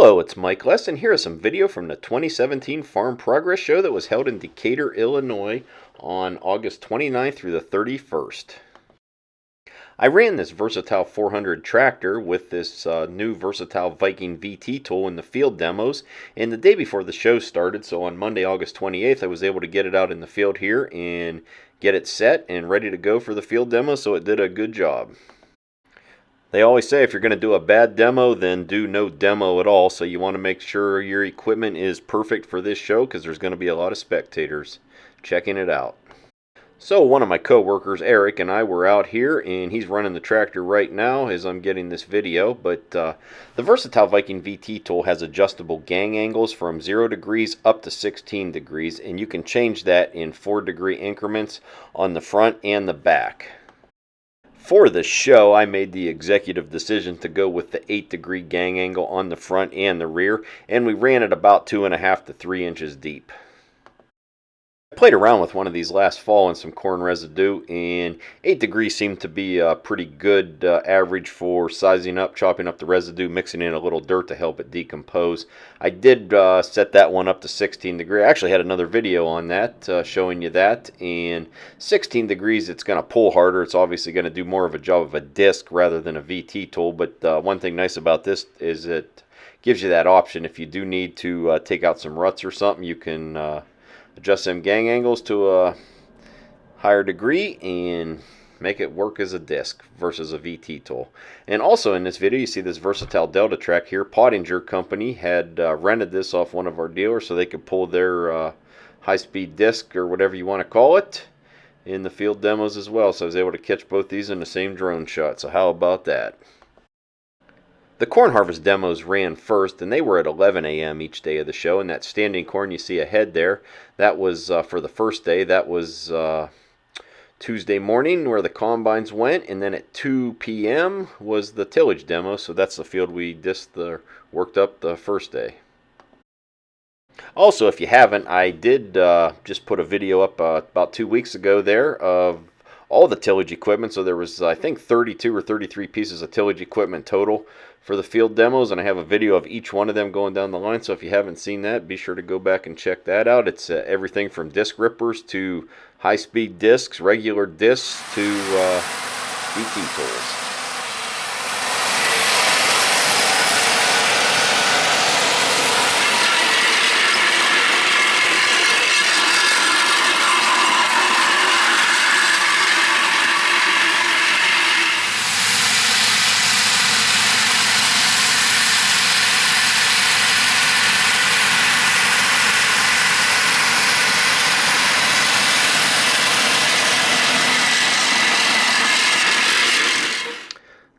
Hello, it's Mike Less, and here is some video from the 2017 Farm Progress Show that was held in Decatur, Illinois on August 29th through the 31st. I ran this Versatile 400 tractor with this new Versatile Viking VT tool in the field demos, and the day before the show started, so on Monday, August 28th, I was able to get it out in the field here and get it set and ready to go for the field demo, so it did a good job. They always say if you're going to do a bad demo, then do no demo at all. So you want to make sure your equipment is perfect for this show because there's going to be a lot of spectators checking it out. So one of my co-workers, Eric, and I were out here, and he's running the tractor right now as I'm getting this video. But the Versatile Viking VT tool has adjustable gang angles from 0 degrees up to 16 degrees, and you can change that in 4-degree increments on the front and the back. For the show, I made the executive decision to go with the 8-degree gang angle on the front and the rear, and we ran it about 2.5 to 3 inches deep. I played around with one of these last fall in some corn residue, and 8 degrees seemed to be a pretty good average for sizing up, chopping up the residue, mixing in a little dirt to help it decompose. I did set that one up to 16 degrees. I actually had another video on that showing you that, and 16 degrees it's going to pull harder. It's obviously going to do more of a job of a disc rather than a VT tool, but one thing nice about this is it gives you that option. If you do need to take out some ruts or something, you can adjust them gang angles to a higher degree and make it work as a disc versus a VT tool. And also in this video you see this Versatile Delta track here. Pottinger Company had rented this off one of our dealers so they could pull their high-speed disc or whatever you want to call it in the field demos as well. So I was able to catch both these in the same drone shot. So how about that? The corn harvest demos ran first, and they were at 11 a.m. each day of the show. And that standing corn you see ahead there, that was for the first day. That was Tuesday morning where the combines went, and then at 2 p.m. was the tillage demo. So that's the field we worked up the first day. Also, if you haven't, I did just put a video up about 2 weeks ago there of all the tillage equipment. So there was, I think, 32 or 33 pieces of tillage equipment total for the field demos, and I have a video of each one of them going down the line. So if you haven't seen that, be sure to go back and check that out. It's everything from disc rippers to high-speed discs, regular discs to VT tools.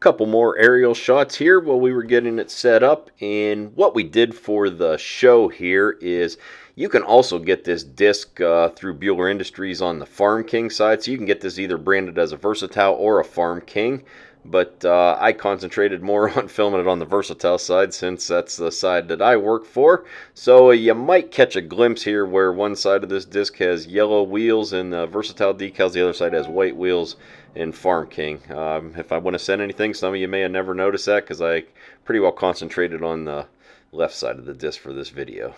Couple more aerial shots here while we were getting it set up. And what we did for the show here is you can also get this disc through Bueller Industries on the Farm King side. So you can get this either branded as a Versatile or a Farm King. But I concentrated more on filming it on the Versatile side since that's the side that I work for. So you might catch a glimpse here where one side of this disc has yellow wheels and Versatile decals. The other side has white wheels in Farm King. If I want to send anything, some of you may have never noticed that because I pretty well concentrated on the left side of the disc for this video.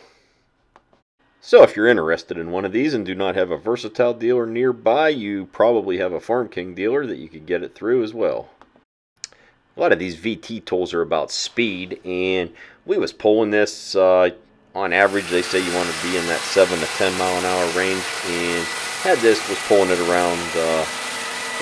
So if you're interested in one of these and do not have a Versatile dealer nearby, you probably have a Farm King dealer that you could get it through as well. A lot of these VT tools are about speed, and we was pulling this on average. They say you want to be in that 7 to 10 mile an hour range, and had this was pulling it around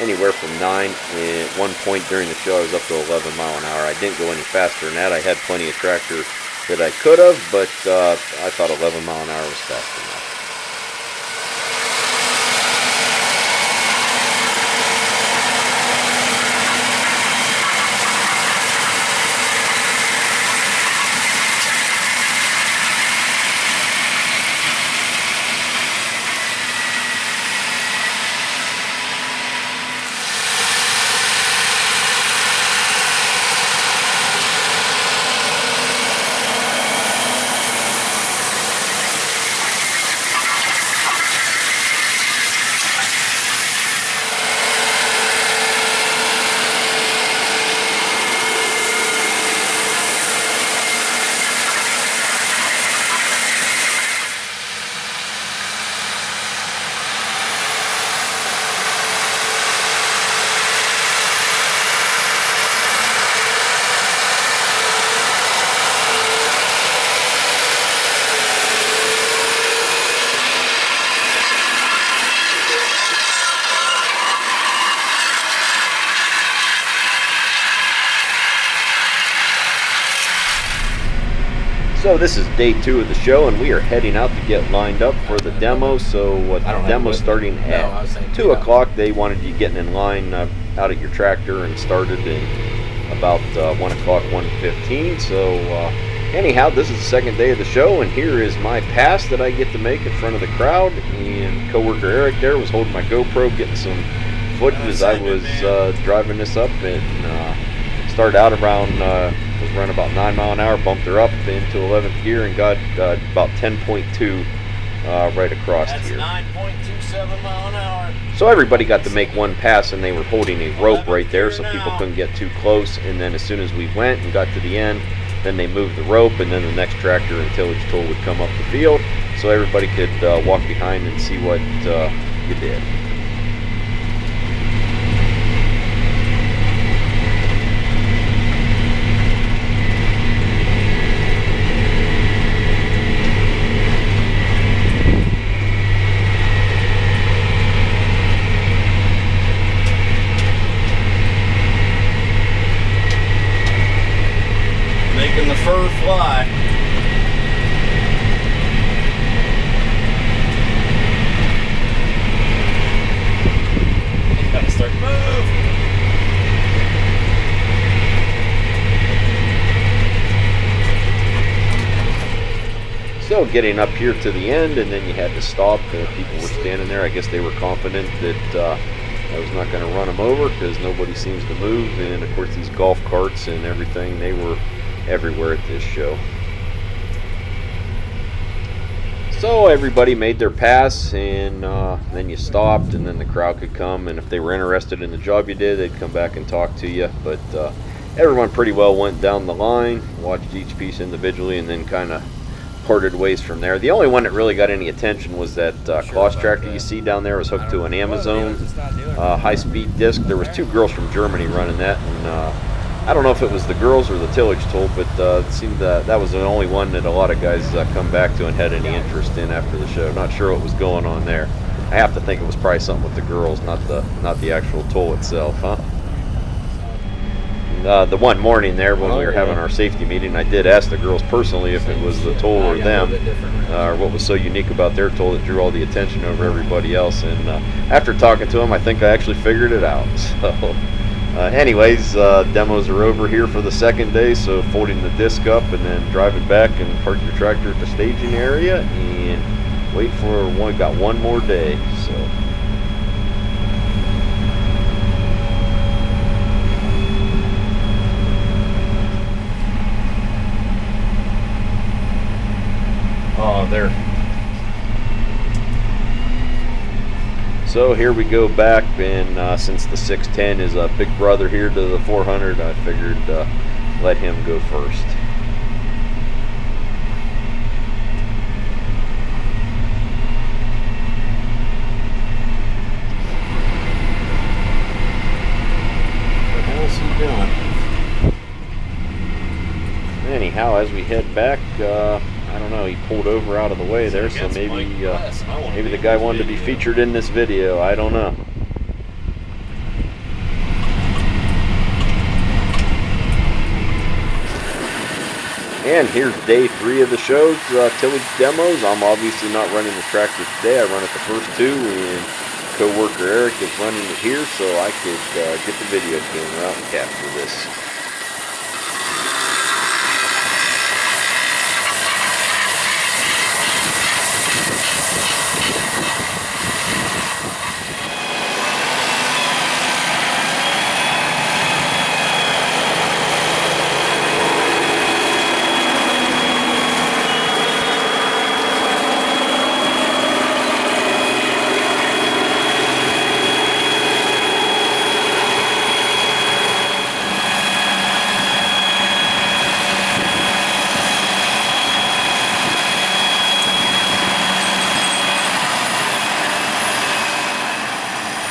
anywhere from 9, and at one point during the show I was up to 11 mile an hour. I didn't go any faster than that. I had plenty of tractor that I could have, but I thought 11 mile an hour was fast enough. So this is day 2 of the show, and we are heading out to get lined up for the demo. So the demo's starting at 2 o'clock. They wanted you getting in line out at your tractor and started in about 1 o'clock, 1:15. So anyhow, this is the second day of the show, and here is my pass that I get to make in front of the crowd. And coworker Eric there was holding my GoPro, getting some footage as I was driving this up, and started out around was running about 9 mile an hour, bumped her up into 11th gear, and got about 10.2 right across here. That's 9.27 mile an hour. So everybody got to make one pass, and they were holding a rope right there so people couldn't get too close. And then as soon as we went and got to the end, then they moved the rope, and then the next tractor and tillage tool would come up the field so everybody could walk behind and see what you did. Making the fur fly. Gotta start to move. So getting up here to the end, and then you had to stop. People were standing there. I guess they were confident that I was not going to run them over because nobody seems to move. And of course these golf carts and everything, they were everywhere at this show. So everybody made their pass, and then you stopped, and then the crowd could come, and if they were interested in the job you did, they'd come back and talk to you. But everyone pretty well went down the line, watched each piece individually, and then kind of parted ways from there. The only one that really got any attention was that cross tractor you see down there. Was hooked to an Amazon high-speed disc. There was 2 girls from Germany running that, and I don't know if it was the girls or the tillage tool, but it seemed that was the only one that a lot of guys come back to and had any interest in after the show. Not sure what was going on there. I have to think it was probably something with the girls, not the actual tool itself, huh? The one morning there when we were having our safety meeting, I did ask the girls personally if it was the tool or them, or what was so unique about their tool that drew all the attention over everybody else. And after talking to them, I think I actually figured it out. So. Anyways, demos are over here for the second day, so folding the disc up and then driving back and park your tractor at the staging area and wait for one. Got one more day, so. Oh, there. So here we go back, and since the 610 is a big brother here to the 400, I figured let him go first. What the hell's he doing? Anyhow, as we head back, I don't know, he pulled over out of the way there, so maybe maybe the guy wanted to be featured in this video. I don't know. And here's day 3 of the show's tillage demos. I'm obviously not running the tractor today. I run it the first 2, and co-worker Eric is running it here, so I could get the video camera out and capture this.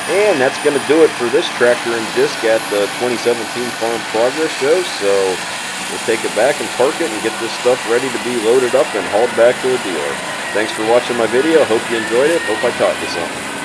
And that's going to do it for this tractor and disc at the 2017 Farm Progress Show. So we'll take it back and park it and get this stuff ready to be loaded up and hauled back to the dealer. Thanks for watching my video. Hope you enjoyed it. Hope I taught you something.